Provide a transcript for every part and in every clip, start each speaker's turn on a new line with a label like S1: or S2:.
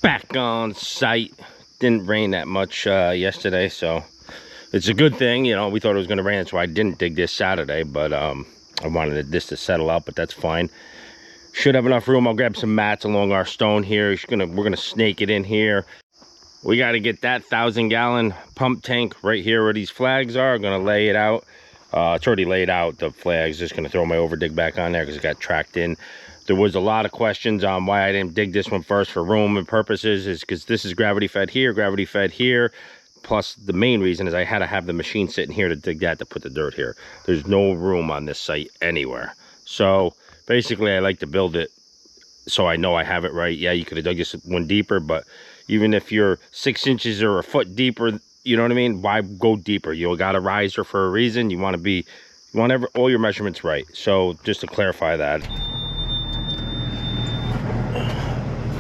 S1: Back on site. Didn't rain that much yesterday, so it's a good thing. You know, we thought it was going to rain, so I didn't dig this Saturday, but I wanted this to settle out, but that's fine. Should have enough room. I'll grab some mats along our stone here. We're gonna snake it in here. We got to get that 1,000-gallon pump tank right here where these flags are. I'm gonna lay it out. It's already laid out, the flags. Just gonna throw my overdig back on there because it got tracked in. There was a lot of questions on why I didn't dig this one first for room and purposes, is because this is gravity fed here. Plus the main reason is I had to have the machine sitting here to dig that, to put the dirt here. There's no room on this site anywhere. So basically I like to build it so I know I have it right. Yeah, you could have dug this one deeper, but even if you're 6 inches or a foot deeper, you know what I mean, why go deeper? You got a riser for a reason. You want all your measurements right. So just to clarify that,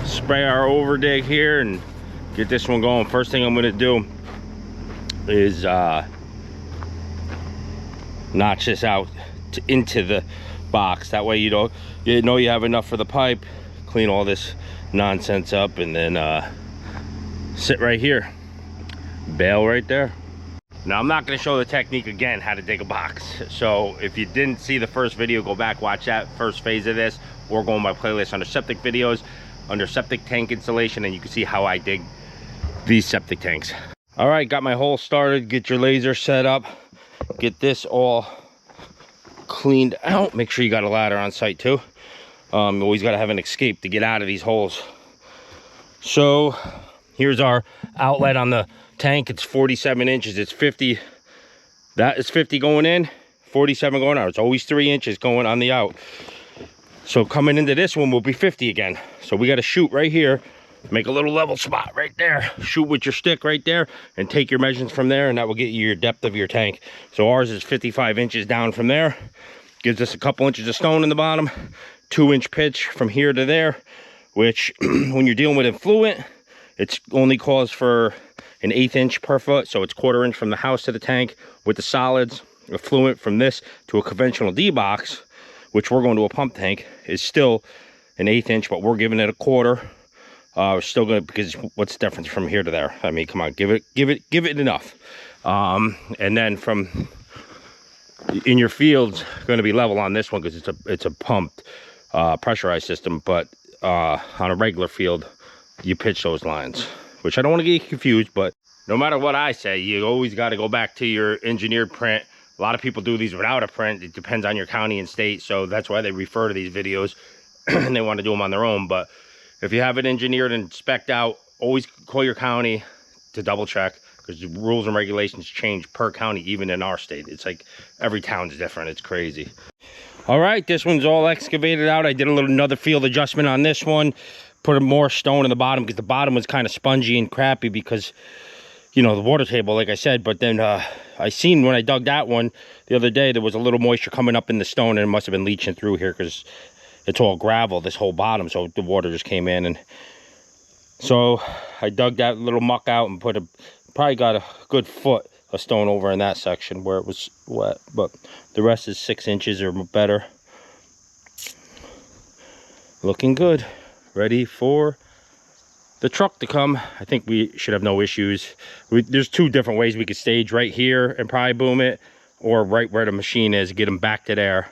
S1: spray our overdig here and get this one going. First thing I'm going to do is notch this out into the box. That way you know you have enough for the pipe. Clean all this nonsense up and then sit right here, bail right there. Now I'm not going to show the technique again, how to dig a box. So if you didn't see the first video, go back, watch that first phase of this, or go on my playlist under septic videos, under septic tank installation, and you can see how I dig these septic tanks. All right, got my hole started. Get your laser set up, get this all cleaned out. Make sure you got a ladder on site too. You always got to have an escape to get out of these holes. So here's our outlet on the tank. It's 47 inches. It's 50. That is 50 going in, 47 going out. It's always 3 inches going on the out. So coming into this one will be 50 again. So we got to shoot right here, make a little level spot right there, shoot with your stick right there, and take your measurements from there, and that will get you your depth of your tank. So ours is 55 inches down from there. Gives us a couple inches of stone in the bottom, 2-inch pitch from here to there, which when you're dealing with influent, it's only calls for an 1/8 inch per foot. So it's 1/4 inch from the house to the tank. With the solids, affluent from this to a conventional D box, which we're going to a pump tank, is still an 1/8 inch, but we're giving it a 1/4. We're still gonna, because what's the difference from here to there? I mean, come on, give it enough. And then from in your fields, going to be level on this one because it's a pumped pressurized system. But on a regular field, you pitch those lines, which I don't want to get confused. But no matter what I say, you always got to go back to your engineered print. A lot of people do these without a print. It depends on your county and state, so that's why they refer to these videos and they want to do them on their own. But if you have it engineered and spec'd out, always call your county to double check, because the rules and regulations change per county, even in our state. It's like every town's different. It's crazy. All right, this one's all excavated out. I did another field adjustment on this one, put more stone in the bottom because the bottom was kind of spongy and crappy because, you know, the water table, like I said. But then I seen when I dug that one the other day, there was a little moisture coming up in the stone, and it must have been leaching through here because it's all gravel, this whole bottom, so the water just came in. And so I dug that little muck out and probably got a good foot of stone over in that section where it was wet, but the rest is 6 inches or better. Looking good, ready for the truck to come. I think we should have no issues. There's 2 different ways we could stage: right here and probably boom it, or right where the machine is, get them back to there.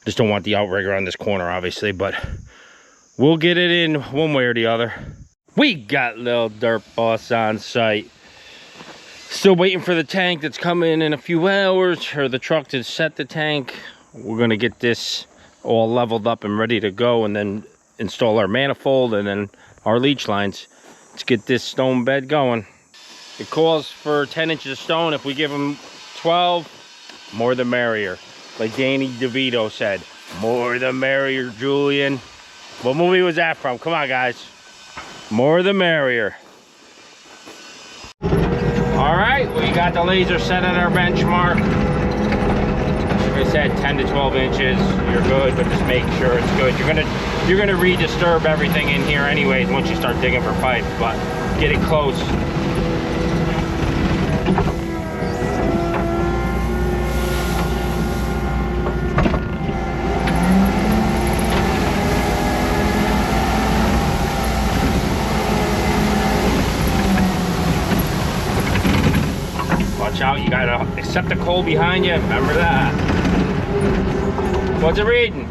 S1: Just don't want the outrigger on this corner, obviously, but we'll get it in one way or the other. We got little dirt boss on site. Still waiting for the tank that's coming in a few hours, or the truck to set the tank. We're gonna get this all leveled up and ready to go, and then install our manifold and then our leach lines. Let's get this stone bed going. It calls for 10 inches of stone. If we give them 12, more the merrier. Like Danny DeVito said, more the merrier, Julian. What movie was that from? Come on, guys. More the merrier. All right, we got the laser set at our benchmark. Like I said, 10 to 12 inches. You're good, but just make sure it's good. You're gonna re-disturb everything in here anyways once you start digging for pipe, but get it close. out. You gotta accept the cold behind you. Remember that. What's it reading?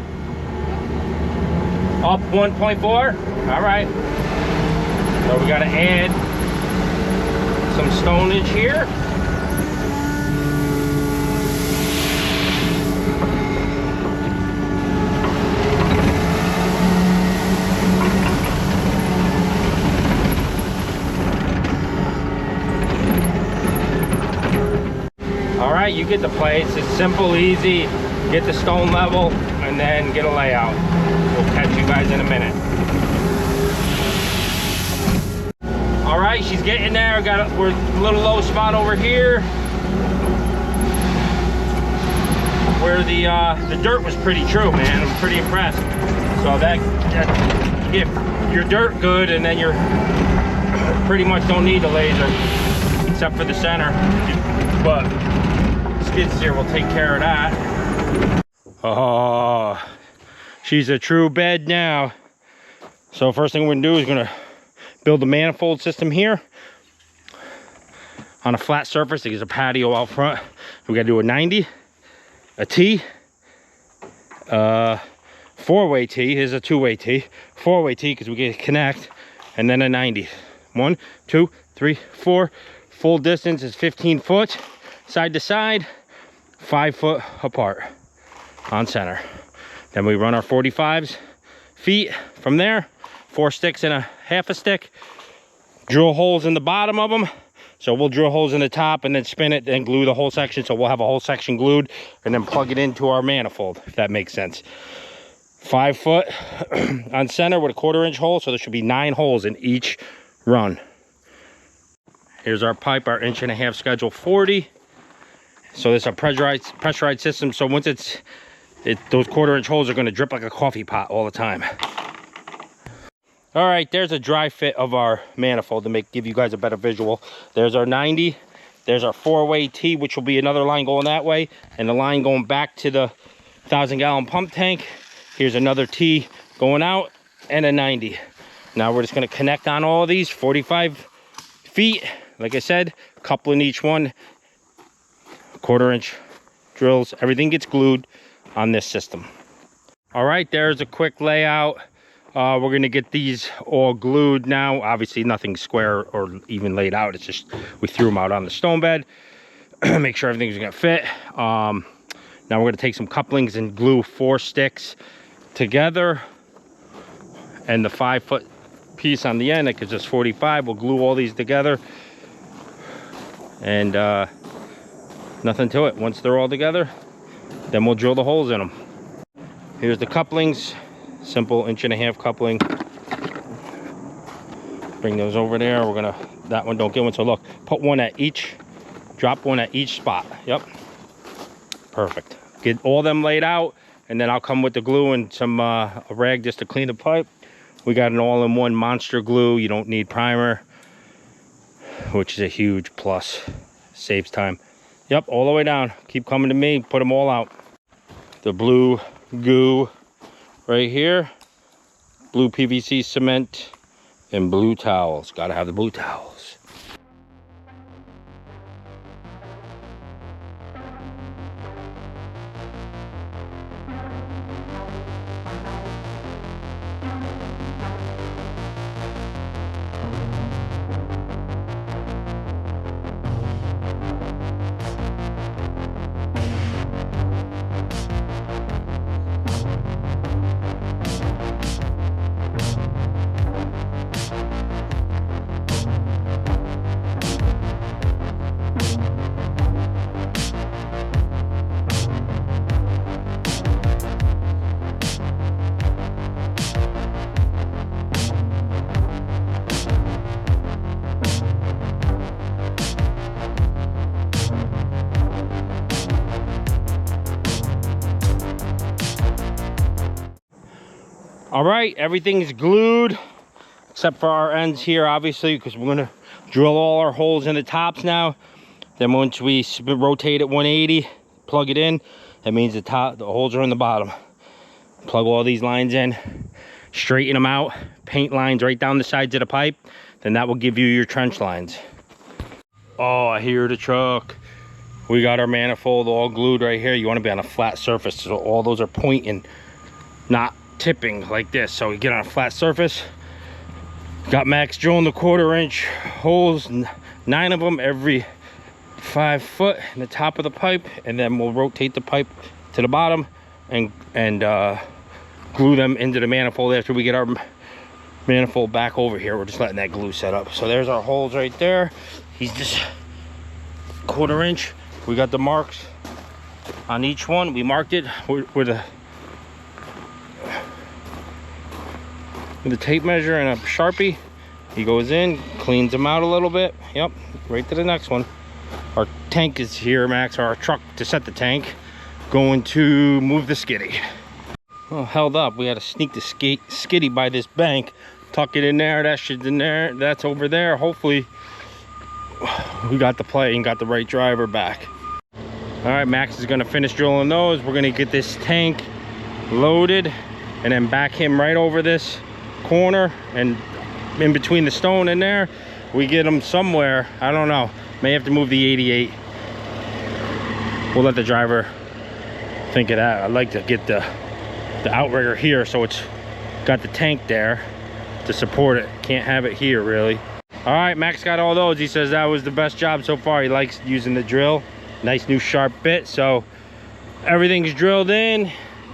S1: Up 1.4? All right. So we gotta add some stonage here. All right, you get the place. It's simple, easy. Get the stone level and then get a layout. We'll catch you guys in a minute. All right, she's getting there. We're a little low spot over here where the dirt was pretty true, man. I'm pretty impressed. So that if your dirt good, and then you're pretty much don't need the laser except for the center. But skid steer will take care of that. Oh, she's a true bed now. So first thing we're gonna do is gonna build a manifold system here on a flat surface. There's a patio out front. We gotta do a 90, a T, four-way T. Here's a two-way T, four-way T because we get to connect, and then a 90. 1, 2, 3, 4. Full distance is 15 foot, side to side, 5 foot apart on center. Then we run our 45s feet from there, 4 sticks and a half a stick. Drill holes in the bottom of them. So we'll drill holes in the top and then spin it and glue the whole section. So we'll have a whole section glued and then plug it into our manifold, if that makes sense. 5 foot on center with a 1/4 inch hole. So there should be 9 holes in each run. Here's our pipe, our 1.5 inch schedule 40. So this is a pressurized system. So once those 1/4 inch holes are going to drip like a coffee pot all the time. All right, there's a dry fit of our manifold to give you guys a better visual. There's our 90. There's our 4-way T, which will be another line going that way, and the line going back to the 1,000-gallon pump tank. Here's another T going out and a 90. Now we're just going to connect on all of these 45 feet. Like I said, a couple in each one. 1/4 inch drills. Everything gets glued on this system. All right, there's a quick layout. We're going to get these all glued now. Obviously nothing square or even laid out. It's just we threw them out on the stone bed. Make sure everything's going to fit. Now we're going to take some couplings and glue 4 sticks together. And the 5 foot piece on the end, that gives us 45. We'll glue all these together. And nothing to it. Once they're all together, then we'll drill the holes in them. Here's the couplings. Simple 1.5 inch coupling. Bring those over there. We're gonna, that one don't get one. So look, put one at each, drop one at each spot. Yep, perfect. Get all them laid out, and then I'll come with the glue and some a rag just to clean the pipe. We got an all-in-one monster glue. You don't need primer, which is a huge plus. Saves time. Yep, all the way down. Keep coming to me. Put them all out. The blue goo right here, blue PVC cement, and blue towels. Gotta have the blue towels. All right, everything's glued except for our ends here, obviously, because we're gonna drill all our holes in the tops now. Then once we rotate it 180, plug it in, that means the holes are in the bottom. Plug all these lines in, straighten them out, paint lines right down the sides of the pipe, then that will give you your trench lines. Oh, I hear the truck. We got our manifold all glued right here. You want to be on a flat surface, so all those are pointing, not tipping like this. So we get on a flat surface. Got Max drilling the 1/4 inch holes, 9 of them every 5 foot in the top of the pipe, and then we'll rotate the pipe to the bottom and glue them into the manifold. After we get our manifold back over here, we're just letting that glue set up. So there's our holes right there. He's just 1/4 inch. We got the marks on each one. We marked it with a tape measure and a Sharpie. He goes in, cleans them out a little bit. Yep, right to the next one. Our tank is here, Max, our truck to set the tank. Going to move the skiddy. Well, held up. We had to sneak the skiddy by this bank, tuck it in there. That shit's in there. That's over there. Hopefully, we got the play and got the right driver back. All right, Max is gonna finish drilling those. We're gonna get this tank loaded and then back him right over this corner and in between the stone in there. We get him somewhere, I don't know. May have to move the 88. We'll let the driver think of that. I'd like to get the outrigger here so it's got the tank there to support it. Can't have it here really. All right, Max got all those. He says that was the best job so far. He likes using the drill. Nice new sharp bit. So everything's drilled in,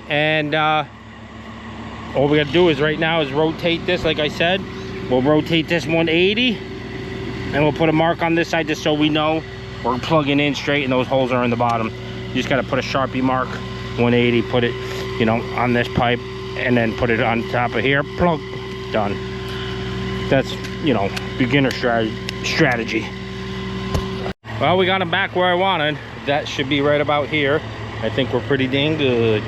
S1: and all we gotta do is right now is rotate this. Like I said, we'll rotate this 180 and we'll put a mark on this side just so we know we're plugging in straight and those holes are in the bottom. You just gotta put a Sharpie mark 180, put it, you know, on this pipe, and then put it on top of here. Plug. Done. That's, you know, beginner strategy. Well, we got them back where I wanted. That should be right about here. I think we're pretty dang good.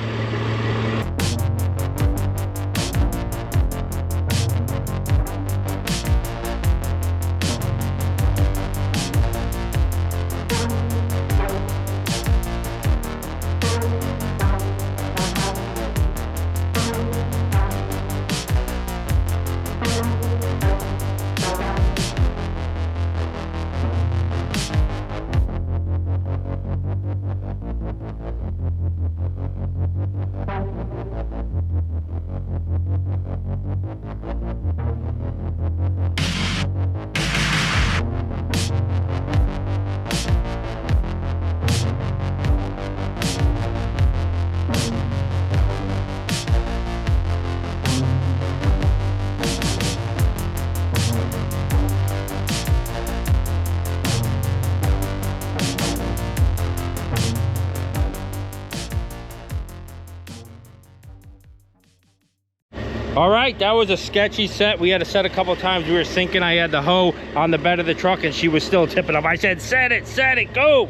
S1: All right, that was a sketchy set. We had to set a couple times. We were sinking. I had the hoe on the bed of the truck and she was still tipping up. I said, set it, go.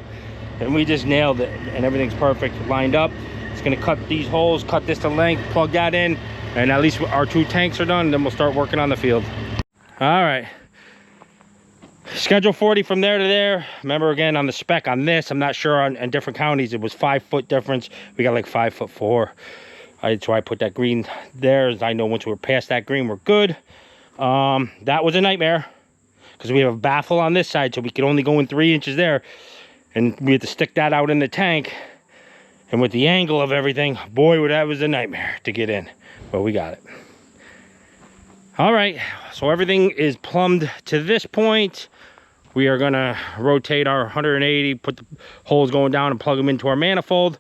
S1: And we just nailed it and everything's perfect, lined up. It's gonna cut these holes, cut this to length, plug that in, and at least our 2 tanks are done, and then we'll start working on the field. All right. Schedule 40 from there to there. Remember, again, on the spec on this, I'm not sure on different counties, it was 5 foot difference. We got like 5'4". That's why I put that green there. As I know once we're past that green, we're good. That was a nightmare because we have a baffle on this side, so we could only go in 3 inches there. And we had to stick that out in the tank. And with the angle of everything, boy, that was a nightmare to get in. But we got it. All right, so everything is plumbed to this point. We are gonna rotate our 180, put the holes going down and plug them into our manifold.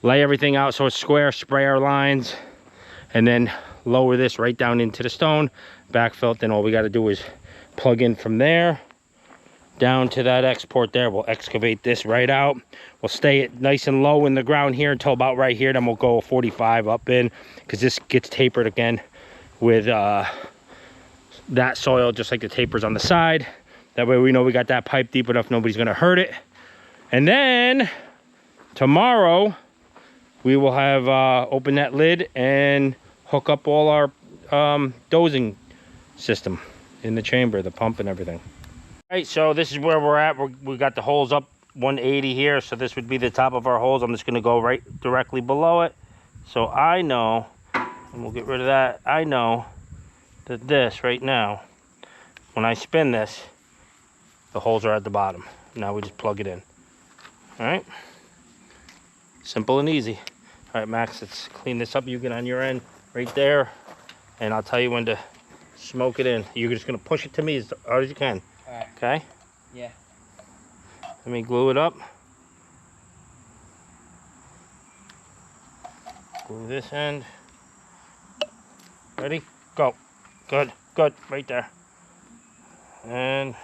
S1: Lay everything out so it's square, spray our lines, and then lower this right down into the stone, backfill it. Then all we got to do is plug in from there down to that export there. We'll excavate this right out. We'll stay it nice and low in the ground here until about right here. Then we'll go 45 up in, because this gets tapered again with that soil, just like the tapers on the side. That way we know we got that pipe deep enough, nobody's going to hurt it. And then tomorrow we will have open that lid and hook up all our dozing system in the chamber, the pump and everything. All right, so this is where we're at. We got the holes up 180 here, so this would be the top of our holes. I'm just gonna go right directly below it. So I know, and we'll get rid of that, I know that this right now, when I spin this, the holes are at the bottom. Now we just plug it in. All right. Simple and easy. All right, Max, let's clean this up. You get on your end right there, and I'll tell you when to smoke it in. You're just gonna push it to me as hard as you can.
S2: All right.
S1: Okay?
S2: Yeah.
S1: Let me glue it up. Glue this end. Ready? Go. Good, good, right there. And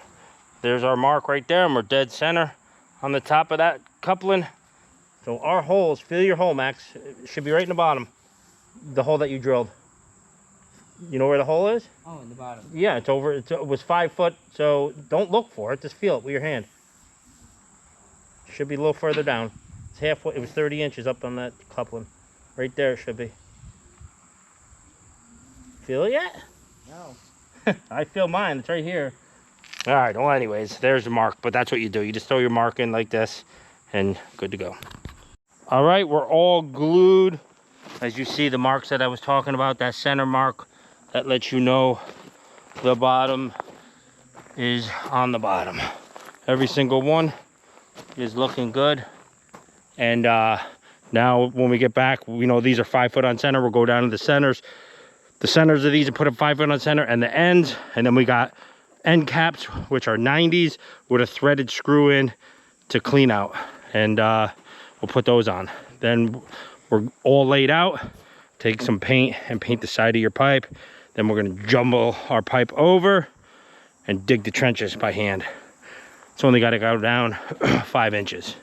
S1: there's our mark right there, and we're dead center on the top of that coupling. So our holes, feel your hole, Max. It should be right in the bottom. The hole that you drilled. You know where the hole is?
S2: Oh, in the bottom.
S1: Yeah, it's over. It was 5 foot, so don't look for it. Just feel it with your hand. Should be a little further down. It's halfway. It was 30 inches up on that coupling. Right there it should be. Feel it yet?
S2: No.
S1: I feel mine. It's right here. All right. Well, anyways, there's the mark. But that's what you do. You just throw your mark in like this, and good to go. All right, we're all glued. As you see, the marks that I was talking about, that center mark, that lets you know the bottom is on the bottom. Every single one is looking good. And now when we get back, we know these are 5 foot on center. We'll go down to the centers. The centers of these and put a 5 foot on center, and the ends. And then we got end caps, which are 90s with a threaded screw in to clean out. And we'll put those on. Then we're all laid out. Take some paint and paint the side of your pipe. Then we're gonna jumble our pipe over and dig the trenches by hand. It's only gotta go down 5 inches.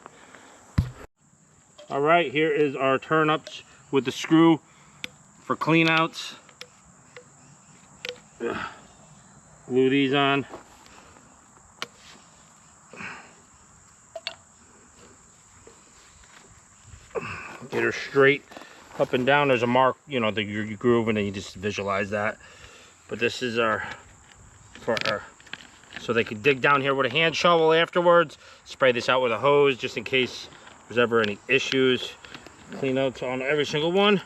S1: All right, here is our turn-ups with the screw for clean-outs. Glue these on. Get her straight up and down. There's a mark, you know, that you're grooving, and you just visualize that. But this is our, so they can dig down here with a hand shovel afterwards. Spray this out with a hose just in case there's ever any issues. Clean outs on every single one.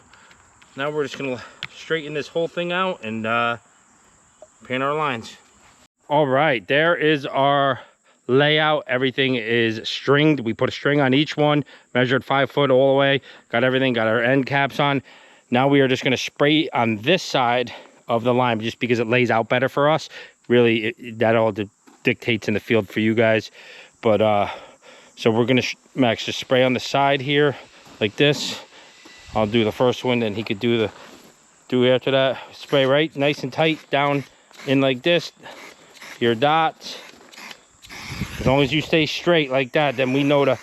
S1: Now we're just gonna straighten this whole thing out and paint our lines. All right, there is our layout. Everything is stringed. We put a string on each one, measured 5 foot all the way, got everything, got our end caps on. Now we are just going to spray on this side of the line just because it lays out better for us. Really, that all dictates in the field for you guys. But so we're going to, Max, just spray on the side here like this. I'll do the first one, and he could do after that. Spray right nice and tight down in like this, your dots. As long as you stay straight like that, then we know to,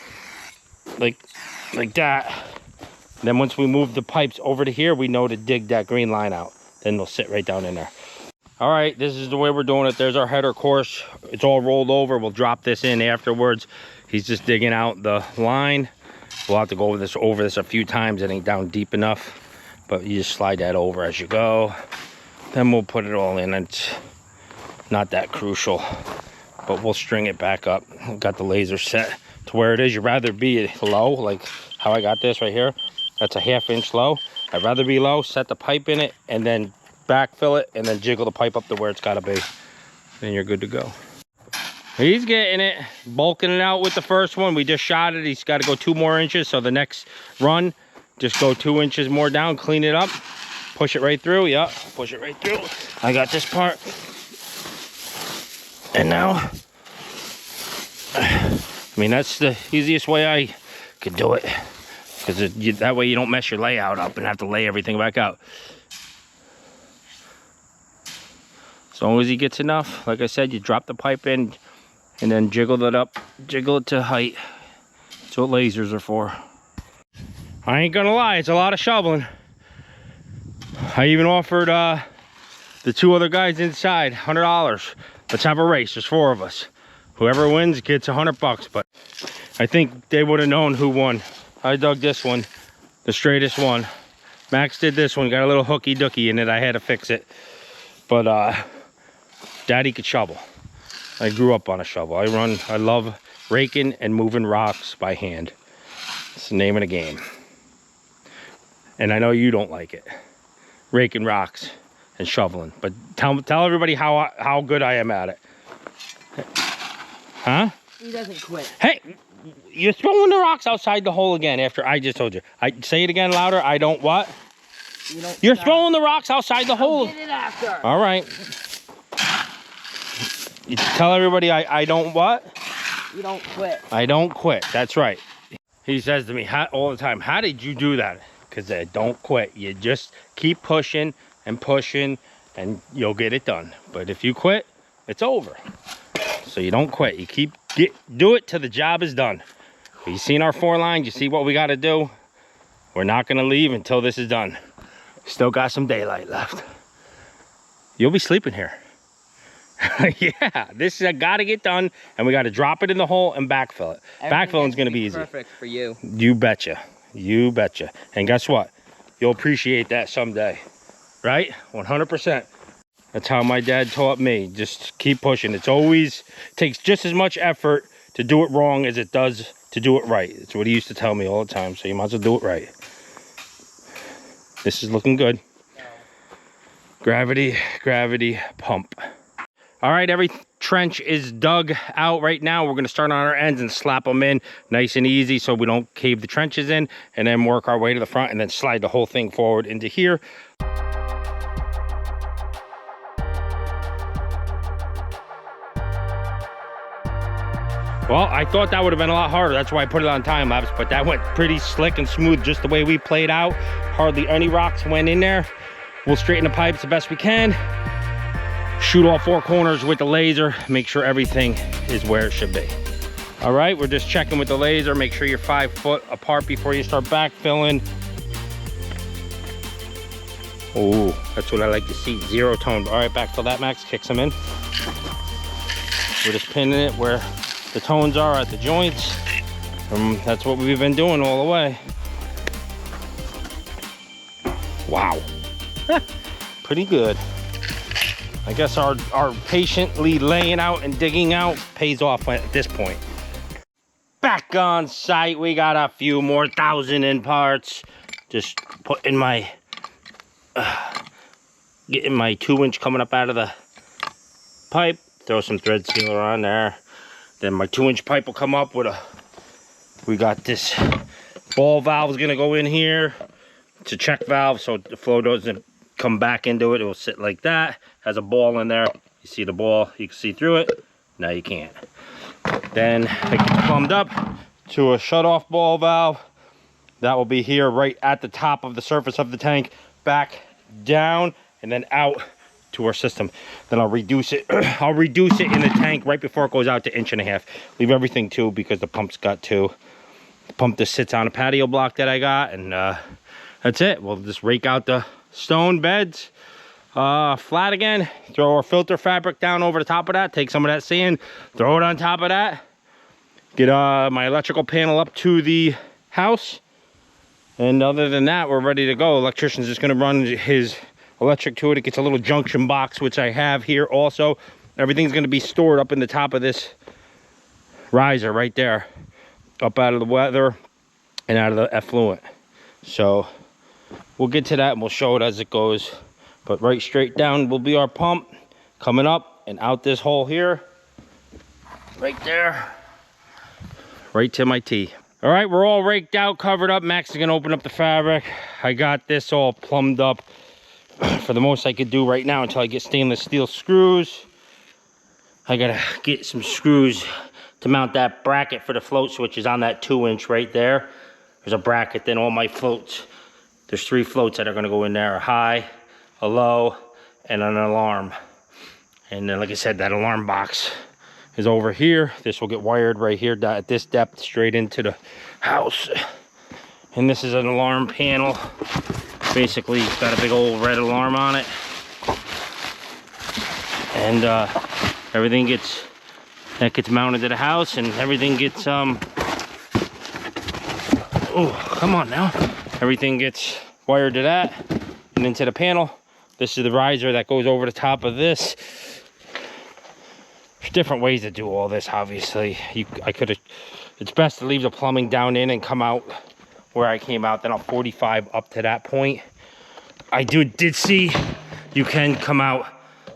S1: like that. Then once we move the pipes over to here, we know to dig that green line out. Then they'll sit right down in there. All right, this is the way we're doing it. There's our header course. It's all rolled over. We'll drop this in afterwards. He's just digging out the line. We'll have to go over this a few times. It ain't down deep enough, but you just slide that over as you go. Then we'll put it all in. It's not that crucial, but we'll string it back up. We've got the laser set to where it is. You'd rather be low, like how I got this right here. That's a 1/2 inch low. I'd rather be low, set the pipe in it, and then backfill it, and then jiggle the pipe up to where it's gotta be. Then you're good to go. He's getting it, bulking it out with the first one. We just shot it. He's got to go 2 more inches. So the next run, just go 2 inches more down, clean it up, push it right through. Yep, push it right through. I got this part. And now, I mean, that's the easiest way I could do it. Because that way you don't mess your layout up and have to lay everything back out. As long as he gets enough, like I said, you drop the pipe in and then jiggle it up, jiggle it to height. That's what lasers are for. I ain't gonna lie, it's a lot of shoveling. I even offered the 2 other guys inside $100. Let's have a race, there's 4 of us. Whoever wins gets $100, but I think they would have known who won. I dug this one, the straightest one. Max did this one, got a little hooky dookie in it. I had to fix it. But Daddy could shovel. I grew up on a shovel. I love raking and moving rocks by hand. It's the name of the game. And I know you don't like it. Raking rocks and shoveling. But tell everybody how good I am at it. Huh?
S2: He doesn't quit.
S1: Hey, You're throwing the rocks outside the hole again after I just told you. I say it again louder. I don't what? You're throwing the rocks outside the hole.
S2: Get it after.
S1: All right. You tell everybody I don't what?
S2: You don't quit.
S1: I don't quit. That's right. He says to me all the time, how did you do that? Because I don't quit. You just keep pushing and pushing and you'll get it done. But if you quit, it's over. So you don't quit. You do it till the job is done. You seen our 4 lines. You see what we got to do. We're not going to leave until this is done. Still got some daylight left. You'll be sleeping here. Yeah, this is got to get done, and we got to drop it in the hole and backfill it. Backfilling is going to be easy.
S2: Perfect for you.
S1: You betcha. You betcha. And guess what? You'll appreciate that someday, right? 100%. That's how my dad taught me. Just keep pushing. Takes just as much effort to do it wrong as it does to do it right. It's what he used to tell me all the time. So you might as well do it right. This is looking good. Gravity, gravity, pump. All right, every trench is dug out right now. We're going to start on our ends and slap them in nice and easy so we don't cave the trenches in, and then work our way to the front and then slide the whole thing forward into here. Well, I thought that would have been a lot harder. That's why I put it on time lapse, but that went pretty slick and smooth just the way we played out. Hardly any rocks went in there. We'll straighten the pipes the best we can. Shoot all 4 corners with the laser. Make sure everything is where it should be. All right, we're just checking with the laser. Make sure you're 5 foot apart before you start backfilling. Oh, that's what I like to see, 0 tone. All right, backfill that, Max, kicks them in. We're just pinning it where the tones are at the joints. That's what we've been doing all the way. Wow, pretty good. I guess our patiently laying out and digging out pays off at this point. Back on site, we got a few more 1,000 in parts. Just putting my, getting my 2-inch coming up out of the pipe. Throw some thread sealer on there. Then my 2-inch pipe will come up with we got this ball valve is gonna go in here. It's a check valve, so the flow doesn't come back into it. It will sit like that. Has a ball in there. You see the ball, you can see through it. Now you can't. Then it gets plumbed up to a shut-off ball valve. That will be here right at the top of the surface of the tank, back down and then out to our system. Then I'll reduce it. I'll reduce it in the tank right before it goes out to 1.5 inches. Leave everything 2 because the pump's got 2. The pump just sits on a patio block that I got, and that's it. We'll just rake out the stone beds flat again, throw our filter fabric down over the top of that, take some of that sand, throw it on top of that, get my electrical panel up to the house, and other than that, we're ready to go. Electrician's just going to run his electric to it. It gets a little junction box, which I have here also. Everything's going to be stored up in the top of this riser right there, up out of the weather and out of the effluent. So we'll get to that and we'll show it as it goes. But right straight down will be our pump coming up and out this hole here, right there, right to my T. All right, we're all raked out, covered up. Max is gonna open up the fabric. I got this all plumbed up for the most I could do right now until I get stainless steel screws. I gotta get some screws to mount that bracket for the float switches on that 2-inch right there. There's a bracket, then all my floats. There's 3 floats that are gonna go in there, a high, a low, and an alarm. And then, like I said, that alarm box is over here. This will get wired right here at this depth straight into the house. And this is an alarm panel. Basically, it's got a big old red alarm on it. And everything gets mounted to the house, and everything gets oh, come on now. Everything gets wired to that and into the panel. This is the riser that goes over the top of this. There's different ways to do all this, obviously. It's best to leave the plumbing down in and come out where I came out. Then I'll 45 up to that point. I did see you can come out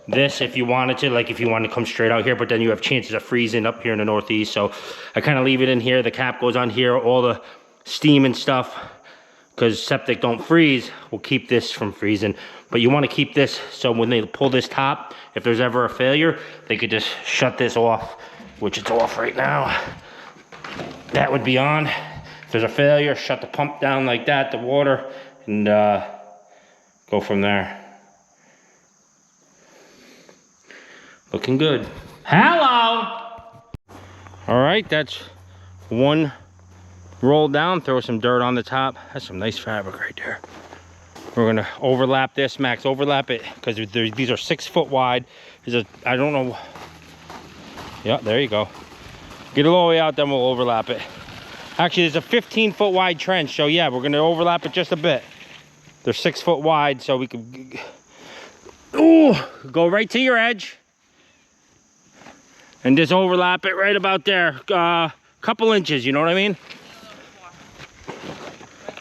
S1: this if you wanted to, like if you wanted to come straight out here, but then you have chances of freezing up here in the Northeast. So I kind of leave it in here. The cap goes on here, all the steam and stuff, because septic don't freeze, will keep this from freezing. But you want to keep this so when they pull this top, if there's ever a failure, they could just shut this off, which it's off right now. That would be on. If there's a failure, shut the pump down like that, the water, and go from there. Looking good. Hello! All right, that's one roll down. Throw some dirt on the top. That's some nice fabric right there. We're gonna overlap this, Max, overlap it, because these are 6 foot wide. I don't know. Yeah, there you go. Get it all the way out, then we'll overlap it. Actually, there's a 15 foot wide trench, so yeah, we're gonna overlap it just a bit. They're 6 foot wide, so we can, ooh, go right to your edge. And just overlap it right about there. Couple inches, you know what I mean?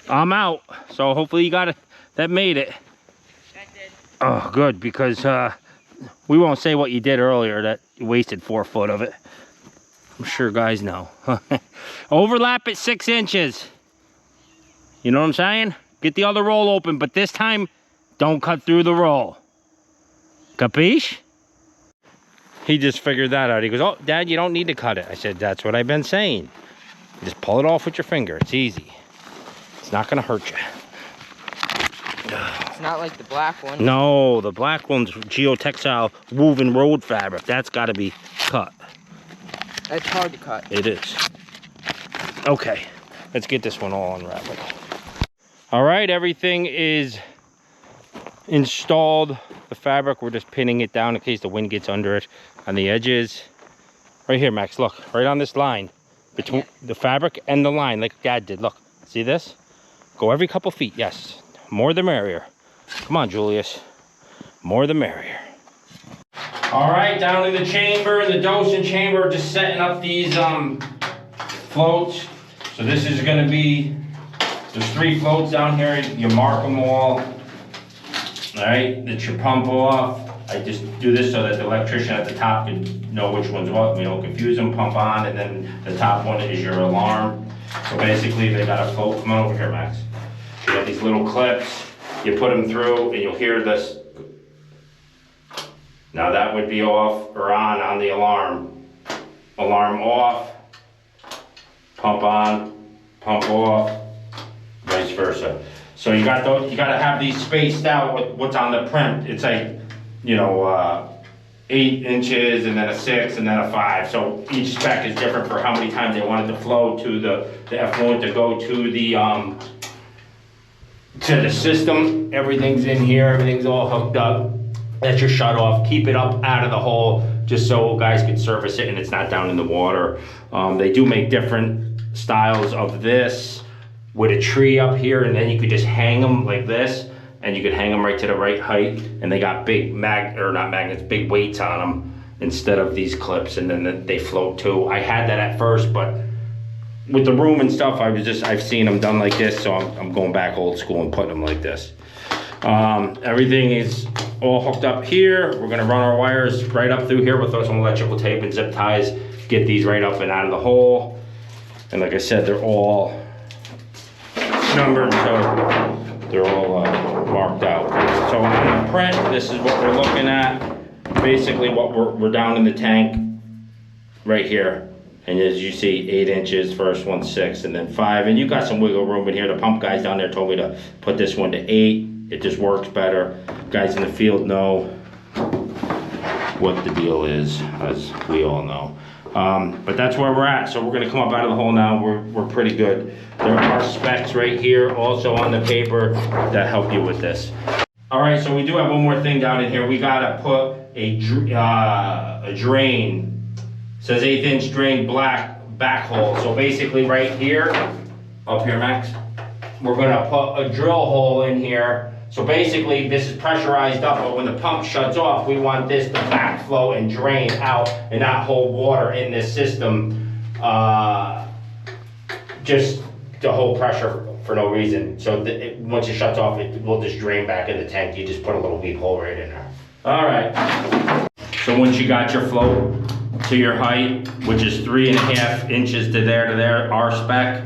S1: I'm out, so hopefully you got it. That made it.
S2: That did.
S1: Oh, good, because we won't say what you did earlier, that you wasted 4 foot of it. I'm sure guys know. Overlap it 6 inches. You know what I'm saying? Get the other roll open, but this time, don't cut through the roll. Capiche? He just figured that out. He goes, oh, Dad, you don't need to cut it. I said, that's what I've been saying. Just pull it off with your finger. It's easy. It's not gonna hurt you.
S2: It's not like the black one.
S1: No, the black one's Geo-textile woven road fabric. That's gotta be cut.
S2: It's hard to cut.
S1: It is. Okay, let's get this one all unraveled. All right, everything is installed. The fabric, we're just pinning it down in case the wind gets under it on the edges. Right here, Max, look, right on this line between the fabric and the line, like Dad did. Look, see this? Go every couple feet, yes. More the merrier. Come on, Julius. More the merrier. All right, down in the chamber, in the dosing chamber, just setting up these floats. So this is gonna be, there's 3 floats down here. You mark them all. All right, that's your pump off. I just do this so that the electrician at the top can know which one's what. We don't confuse them. Pump on, and then the top one is your alarm. So basically, they got a float. Come on over here, Max. You got these little clips. You put them through, and you'll hear this. Now that would be off or on the alarm. Alarm off. Pump on. Pump off. Vice versa. So you got to have these spaced out with what's on the print. It's like, you know, 8 inches and then a 6 and then a 5. So each spec is different for how many times they want it to flow to the effluent to go to the system. Everything's in here. Everything's all hooked up. That's your shut off. Keep it up out of the hole just so guys can service it and it's not down in the water. They do make different styles of this with a tree up here, and then you could just hang them like this, and you could hang them right to the right height, and they got big big weights on them instead of these clips, and then they float too. I had that at first, but with the room and stuff, I've seen them done like this, so I'm going back old school and putting them like this. Everything is all hooked up here. We're gonna run our wires right up through here. We'll throw some electrical tape and zip ties, get these right up and out of the hole. And like I said, they're all numbered, so they're all marked out. So on the print, this is what we're looking at. Basically what we're down in the tank right here. And as you see, 8 inches, first one 6 and then 5. And you got some wiggle room in here. The pump guys down there told me to put this one to 8. It just works better. Guys in the field know what the deal is, as we all know. But that's where we're at. So we're gonna come up out of the hole now. We're pretty good. There are specs right here also on the paper that help you with this. All right, so we do have one more thing down in here. We gotta put a drain. It says 1/8 inch drain black backhole. So basically right here, up here, Max, we're gonna put a drill hole in here. So basically this is pressurized up, but when the pump shuts off, we want this to backflow and drain out and not hold water in this system, just to hold pressure for no reason. So once it shuts off, it will just drain back in the tank. You just put a little weak hole right in there. All right. So once you got your float to your height, which is 3.5 inches to there, our spec,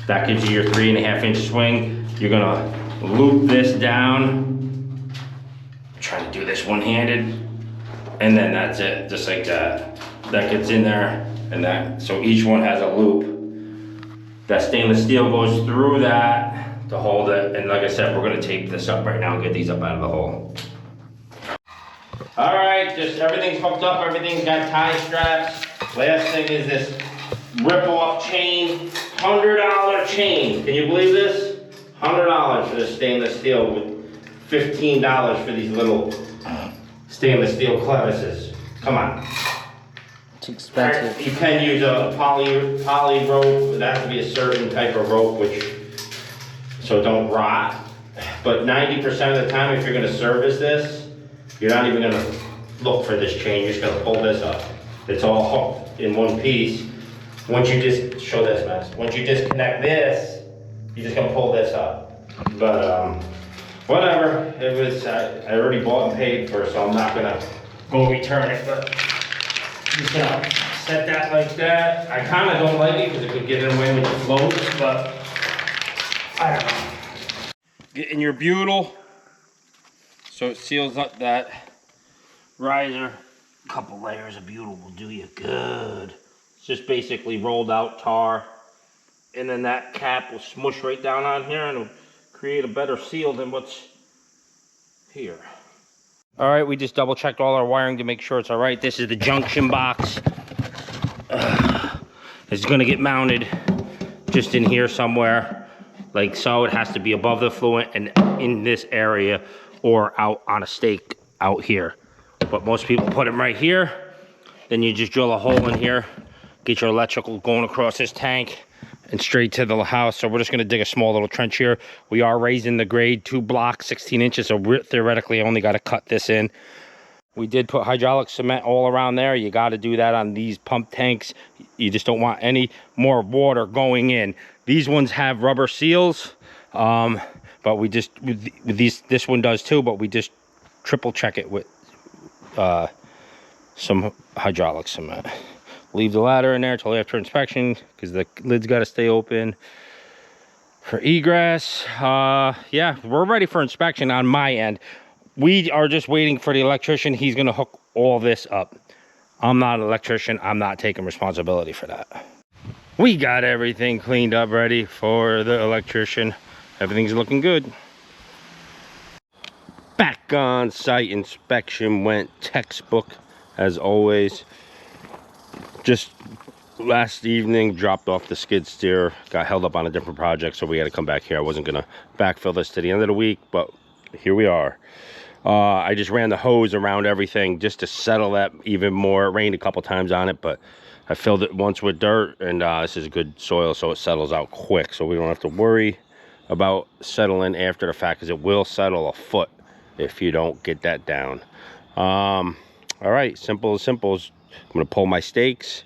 S1: that gives you your 3.5 inch swing. You're gonna loop this down. I'm trying to do this one-handed, and then that's it, just like that. That gets in there, and that, so each one has a loop. That stainless steel goes through that to hold it, and like I said, we're gonna tape this up right now and get these up out of the hole. All right, just everything's hooked up, everything's got tie straps. Last thing is this rip-off chain, $100 chain. Can you believe this? $100 for this stainless steel with $15 for these little stainless steel clevises. Come on.
S2: It's expensive.
S1: You can use a poly rope. It has to be a certain type of rope, so it don't rot. But 90% of the time, if you're gonna service this, you're not even gonna look for this chain. You're just gonna pull this up. It's all hooked in one piece. Once you just show this, Max. Once you disconnect this, you're just gonna pull this up. But whatever. It was I already bought and paid for, so I'm not gonna go return it. But just gonna set that like that. I kind of don't like it because it could get in the way with the floats, but I don't know. Get in your butyl so it seals up that riser. A couple layers of butyl will do you good. It's just basically rolled out tar, and then that cap will smush right down on here and it'll create a better seal than what's here. All right, we just double checked all our wiring to make sure it's all right. This is the junction box. It's gonna get mounted just in here somewhere, like so. It has to be above the fluent and in this area or out on a stake out here. But most people put them right here. Then you just drill a hole in here, get your electrical going across this tank and straight to the house. So we're just gonna dig a small little trench here. We are raising the grade 2 blocks, 16 inches. So theoretically, I only gotta cut this in. We did put hydraulic cement all around there. You gotta do that on these pump tanks. You just don't want any more water going in. These ones have rubber seals, but we just, with these, this one does too, but we just triple check it with some hydraulic cement. Leave the ladder in there till after inspection because the lid's got to stay open for egress. Yeah, we're ready for inspection on my end. We are just waiting for the electrician. He's going to hook all this up. I'm not an electrician. I'm not taking responsibility for that. We got everything cleaned up, ready for the electrician. Everything's looking good. Back on site, inspection went textbook as always. Just last evening, dropped off the skid steer, got held up on a different project, so we had to come back here. I wasn't gonna backfill this to the end of the week, but here we are. I just ran the hose around everything just to settle that even more. It rained a couple times on it, but I filled it once with dirt, and this is good soil, so it settles out quick, so we don't have to worry about settling after the fact, because it will settle a foot if you don't get that down. All right, simple as simple. I'm gonna pull my stakes,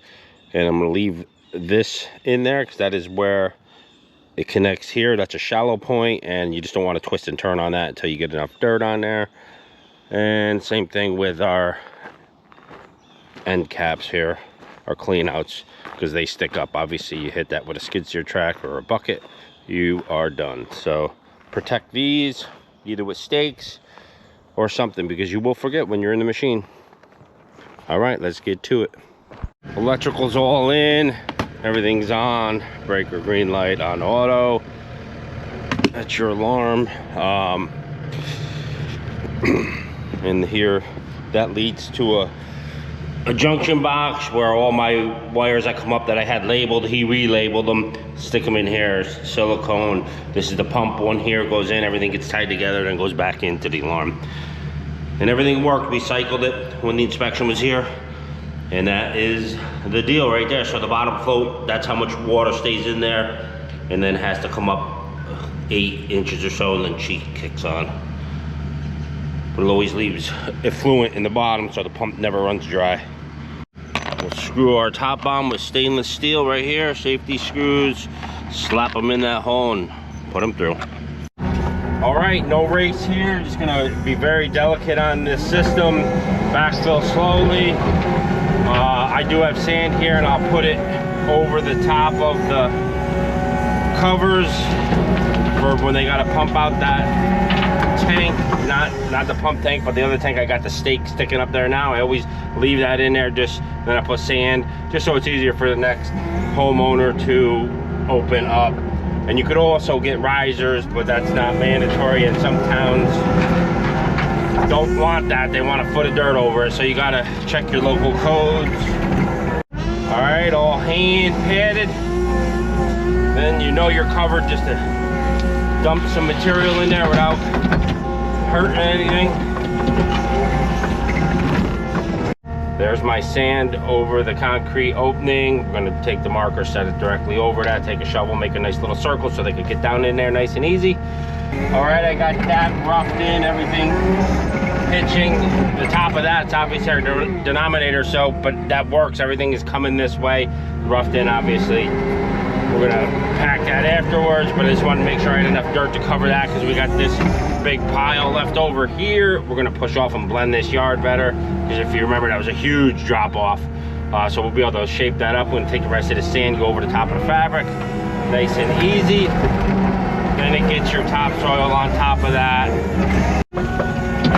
S1: and I'm gonna leave this in there because that is where it connects here. That's a shallow point, and you just don't want to twist and turn on that until you get enough dirt on there. And same thing with our end caps here, our clean outs, because they stick up. Obviously you hit that with a skid steer track or a bucket, you are done. So protect these either with stakes or something, because you will forget when you're in the machine. All right, let's get to it. Electrical's all in, everything's on. Breaker green light on auto. That's your alarm. And here, that leads to a junction box where all my wires that come up that I had labeled, he relabeled them, stick them in here, silicone. This is the pump one here, goes in, everything gets tied together, then goes back into the alarm. And everything worked. We cycled it when the inspection was here, and that is the deal right there. So the bottom float, that's how much water stays in there, and then has to come up 8 inches or so, and then cheek kicks on. But it always leaves effluent in the bottom, so the pump never runs dry. We'll screw our top bomb with stainless steel right here, safety screws, slap them in that hole and put them through. All right, no race here. Just gonna be very delicate on this system. Backfill slowly. I do have sand here, and I'll put it over the top of the covers for when they gotta pump out that tank. Not the pump tank, but the other tank. I got the stake sticking up there now. I always leave that in there, just then I put sand, just so it's easier for the next homeowner to open up. And you could also get risers, but that's not mandatory, and some towns don't want that. They want a foot of dirt over it, so you gotta check your local codes. All right, all hand padded. Then you know you're covered, just to dump some material in there without hurting anything. There's my sand over the concrete opening. We're gonna take the marker, set it directly over that, take a shovel, make a nice little circle so they could get down in there nice and easy. All right, I got that roughed in, everything pitching. The top of that's obviously our denominator, so, but that works. Everything is coming this way, roughed in, obviously. We're gonna pack that afterwards, but I just wanted to make sure I had enough dirt to cover that, because we got this big pile left over here. We're gonna push off and blend this yard better, because if you remember, that was a huge drop off. So we'll be able to shape that up. We're gonna take the rest of the sand, go over the top of the fabric, nice and easy. Then it gets your topsoil on top of that.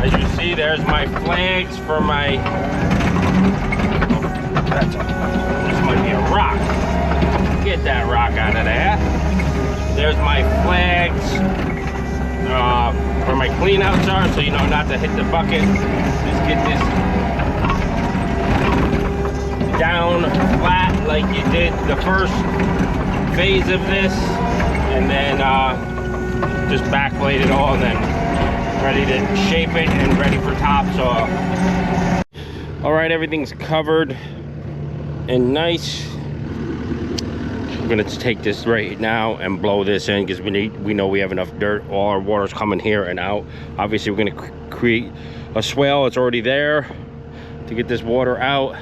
S1: As you see, there's my flags for my, this might be a rock. Get that rock out of there. There's my flags where my clean outs are, so you know not to hit the bucket. Just get this down flat like you did the first phase of this, and then just backblade it all, and then ready to shape it and ready for topsoil. All right, everything's covered and nice. We're gonna take this right now and blow this in, because we know we have enough dirt. All our water's coming here and out. Obviously, we're gonna create a swale. It's already there to get this water out.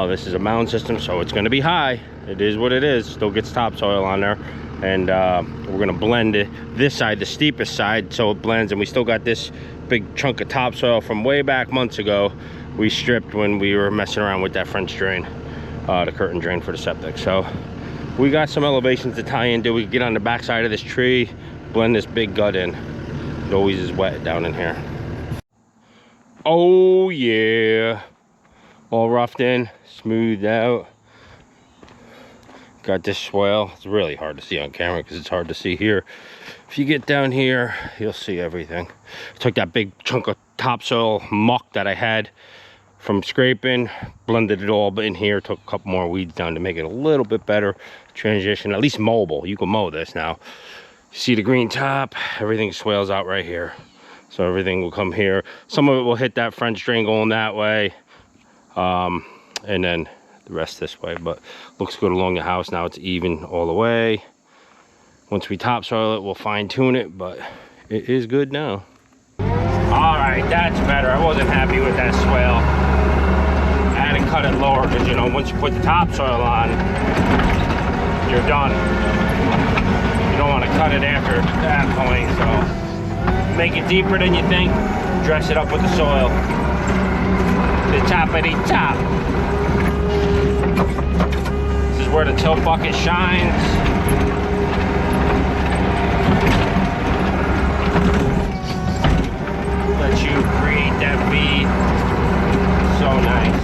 S1: This is a mound system, so it's gonna be high. It is what it is. Still gets topsoil on there, and we're gonna blend it this side, the steepest side, so it blends. And we still got this big chunk of topsoil from way back months ago. We stripped when we were messing around with that French drain, the curtain drain for the septic. So we got some elevations to tie into. We can get on the back side of this tree, blend this big gut in. It always is wet down in here. Oh yeah, all roughed in, smoothed out. Got this swale. It's really hard to see on camera because it's hard to see here. If you get down here, you'll see everything. I took that big chunk of topsoil muck that I had from scraping, blended it all in here, took a couple more weeds down to make it a little bit better transition, at least mowable. You can mow this now. You see the green top, everything swales out right here. So everything will come here. Some of it will hit that French drain going that way, and then the rest this way, but looks good along the house. Now it's even all the way. Once we topsoil it, we'll fine tune it, but it is good now. All right, that's better. I wasn't happy with that swale. I had to cut it lower, because you know, once you put the topsoil on, you're done. You don't want to cut it after that point, so make it deeper than you think, dress it up with the soil. The toppity top. This is where the tilt bucket shines. Let you create that V. So nice.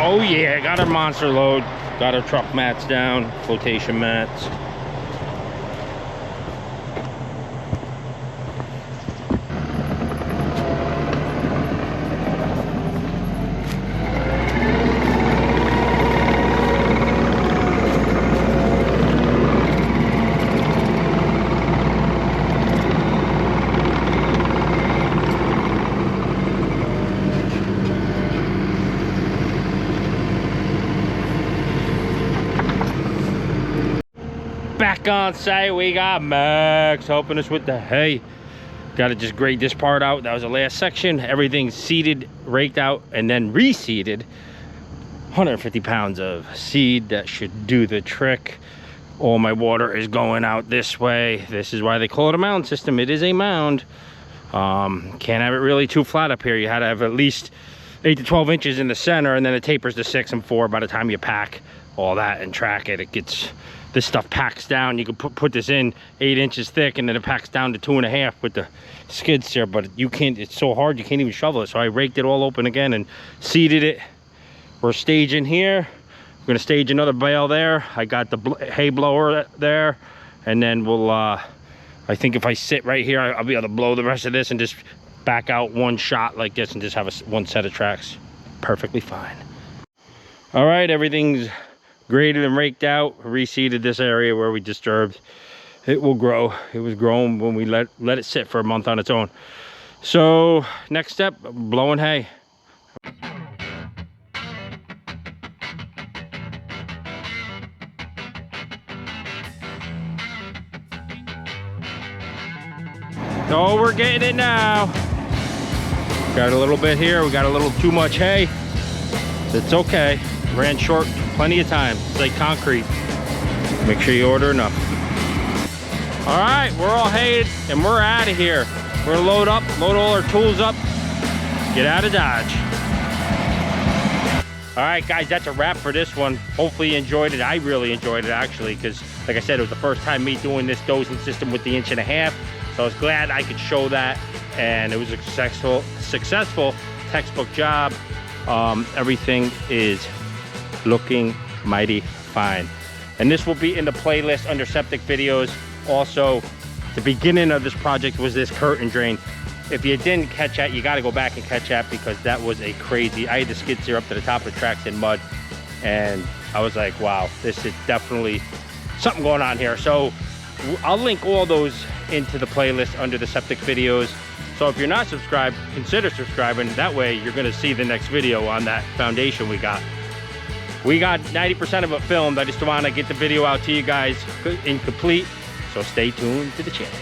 S1: Oh yeah, got our monster load. Got our truck mats down, flotation mats. Back on site, we got Max helping us with the hay. Got to just grade this part out. That was the last section. Everything's seeded, raked out, and then reseeded. 150 pounds of seed. That should do the trick. All my water is going out this way. This is why they call it a mound system. It is a mound. Can't have it really too flat up here. You had to have at least 8 to 12 inches in the center, and then it tapers to 6 and 4 by the time you pack all that and track it. It gets, this stuff packs down. You can put this in 8 inches thick, and then it packs down to 2.5 with the skid steer, but you can't, it's so hard you can't even shovel it. So I raked it all open again and seeded it. We're staging here. We're gonna stage another bale there. I got the hay blower there, and then we'll I think if I sit right here, I'll be able to blow the rest of this and just back out one shot like this and just have one set of tracks. Perfectly fine. All right, everything's graded and raked out. Reseeded this area where we disturbed. It will grow. It was grown when we let it sit for a month on its own. So next step, blowing hay. So we're getting it now. Got a little bit here. We got a little too much hay. It's okay. Ran short plenty of time. It's like concrete. Make sure you order enough. All right, we're all hayed and we're out of here. We're gonna load up, load all our tools up, get out of Dodge. All right, guys, that's a wrap for this one. Hopefully you enjoyed it. I really enjoyed it, actually, because like I said, it was the first time me doing this dozing system with the 1.5 inches. So I was glad I could show that, and it was a successful textbook job. Everything is looking mighty fine. And this will be in the playlist under Septic videos. Also, the beginning of this project was this curtain drain. If you didn't catch that, you got to go back and catch that, because that was a crazy, I had the skid steer up to the top of the tracks in mud, and I was like, wow, this is definitely something going on here. So I'll link all those into the playlist under the Septic videos. So if you're not subscribed, consider subscribing. That way you're going to see the next video on that foundation we got. We got 90% of it filmed. I just want to get the video out to you guys incomplete. So stay tuned to the channel.